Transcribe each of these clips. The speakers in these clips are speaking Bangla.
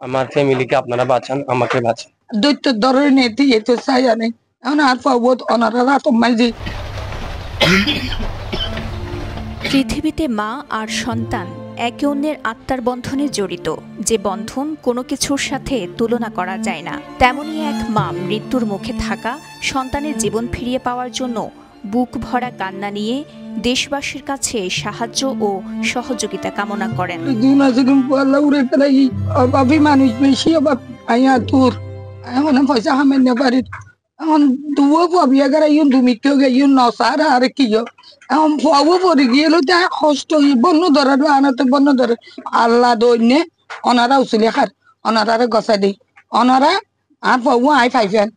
আমার ফ্যামিলিকে আপনারা বাঁচান, আমাকে বাঁচান। দৈত্য ধরে নেতি এতে চাই আনে এখন আর পাবো অনারা তো মাঝি। পৃথিবীতে মা আর সন্তান একে অন্যের আত্মার বন্ধনে জড়িত, যে বন্ধন কোনো কিছুর সাথে তুলনা করা যায় না। তেমনই এক মা মৃত্যুর মুখে থাকা সন্তানের জীবন ফিরিয়ে পাওয়ার জন্য বুক ভরা কান্না নিয়ে দেশবাসীর কাছে সাহায্য ও সহযোগিতা কামনা করেন। মানুষ বেশি এখন পয়সা হামেন না পারি এখন দুও পাবি এগার ইউন দুমিতে ইউন নসার আর কি এখন পাবো পরে গিয়েলো যা কষ্ট বন্য ধরার আনাতে বন্য ধরে আল্লাহ দৈন্যে অনারা উচলি খার অনারারে গছা দিই অনারা আর পাবো আই ফাইফেন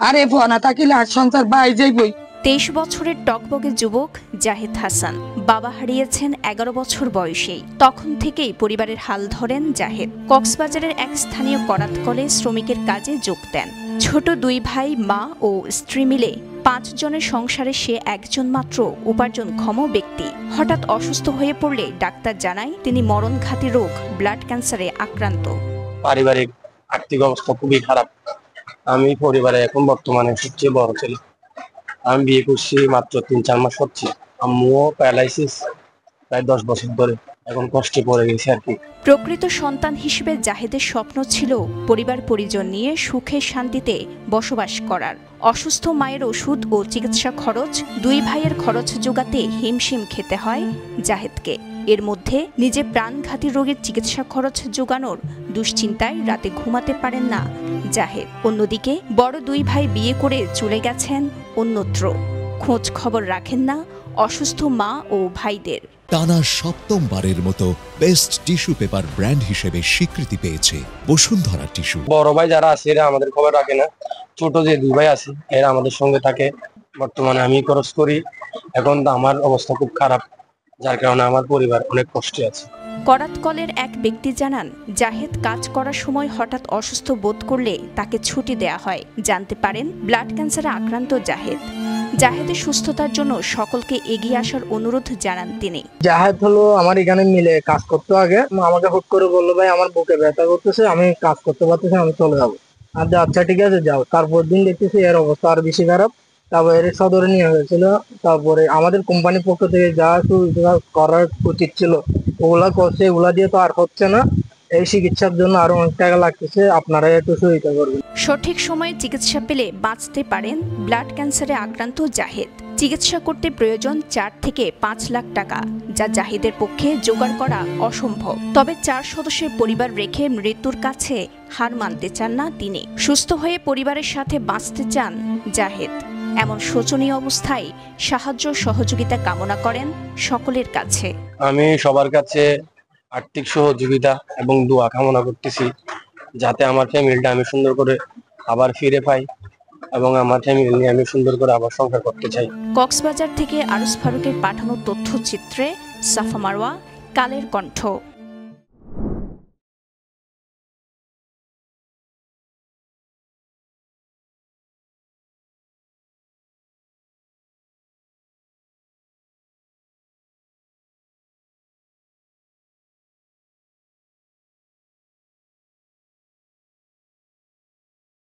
আর এ ফনা থাকিলে আর সংসার বাই যাইবই। 23 বছরের টকবগে যুবক জাহেদ হাসান বাবা হারিয়েছেন 11 বছর বয়সেই। তখন থেকেই পরিবারের হাল ধরেন জাহেদ। কক্সবাজারের এক স্থানীয় করাতকলে শ্রমিকের কাজে যোগ দেন। ছোট 2 ভাই, মা ও স্ত্রী মিলে 5 জনের সংসারে সে একজন মাত্র উপার্জনক্ষম ব্যক্তি। হঠাৎ অসুস্থ হয়ে পড়লে ডাক্তার জানায় তিনি মরণঘাতী রোগ ব্লাড ক্যান্সারে আক্রান্ত। পারিবারিক আর্থিক অবস্থা খুবই খারাপ। আমি পরিবারে এখন বর্তমানে সবচেয়ে বড় ছেলে। আমি বিয়ে করছি মাত্র 3-4 মাস হচ্ছে। আম্মুও প্যারালাইসিস প্রায় 10 বছর ধরে, এখন কষ্টে পড়ে গেছে আর কি। প্রকৃত সন্তান হিসেবে জাহেদের স্বপ্ন ছিল পরিবার পরিজন নিয়ে সুখে শান্তিতে বসবাস করার। অসুস্থ মায়ের ওষুধ ও চিকিৎসা খরচ, 2 ভাইয়ের খরচ জোগাতে হিমশিম খেতে হয় জাহেদকে। এর মধ্যে নিজে প্রাণঘাতী রোগের চিকিৎসা খরচ জোগানোর দুশ্চিন্তায় রাতে ঘুমাতে পারেন না জাহেদ। অন্যদিকে বড় 2 ভাই বিয়ে করে চলে গেছেন অন্যত্র, খোঁজ খবর রাখেন না অসুস্থ মা ও ভাইদের। টানা 7ম-বারের মতো বেস্ট টিস্যু পেপার ব্র্যান্ড হিসেবে স্বীকৃতি পেয়েছে বসুন্ধরা টিস্যু। বড় ভাই যারা আছে এরা আমাদের খবর রাখে না, ছোট যে 2 ভাই আছে এরা আমাদের সঙ্গে থাকে। বর্তমানে আমি খরচ করি, এখন আমার অবস্থা খুব খারাপ, যার কারণে আমার পরিবার অনেক কষ্টে আছে। করাতকলের এক ব্যক্তি জানান, জাহেদ কাজ করার সময় হঠাৎ অসুস্থ বোধ করলে তাকে ছুটি দেয়া হয়। জানতে পারেন ব্লাড ক্যান্সারে আক্রান্ত জাহেদ। জাহেদের সুস্থতার জন্য সকলকে এগিয়ে আসার অনুরোধ জানান তিনি। জাহেদ হলো আমার এখানে মিলে কাজ করতে আগে আমাকে হুট করে বললো, ভাই আমার বুকে ব্যথা করতেছে, আমি কাজ করতে পারতেছি, আমি চলে যাবো। আর আচ্ছা ঠিক আছে যাও। তারপর দিন দেখতেছি এর অবস্থা আর বেশি খারাপ। তারপর এর সদরে নিয়ে হয়েছিল। তারপরে আমাদের কোম্পানির পক্ষ থেকে যা করার উচিত ছিল ওগুলা করছে, ওগুলা দিয়ে তো আর হচ্ছে না। এই চিকিৎসার জন্য আরো অনেক টাকা লাগতেছে, আপনারা একটু সহায়তা করবেন। সঠিক সময়ে চিকিৎসা পেলে বাঁচতে পারেন ব্লাড ক্যান্সারে আক্রান্ত জাহেদ। চিকিৎসা করতে প্রয়োজন 4 থেকে 5 লাখ টাকা, যা জাহিদের পক্ষে জোগাড় করা অসম্ভব। তবে 4 সদস্যের পরিবার রেখে মৃত্যুর কাছে হার মানতে চান না তিনি। সুস্থ হয়ে পরিবারের সাথে বাঁচতে চান জাহেদ। এমন শোচনীয় অবস্থায় সাহায্য সহযোগিতা কামনা করেন সকলের কাছে। আমি সবার কাছে আর্থিক সহযোগিতা এবং দোয়া কামনা করতেছি, যাতে আমার ফ্যামিলিটা আমি সুন্দর করে আবার ফিরে পাই এবং আমার ফ্যামিলি নিয়ে আমি সুন্দর করে আবার সংসার করতে চাই। কক্সবাজার থেকে আরস ফারুকের পাঠানো তথ্যচিত্রে সাফা মারওয়া, কালের কণ্ঠ।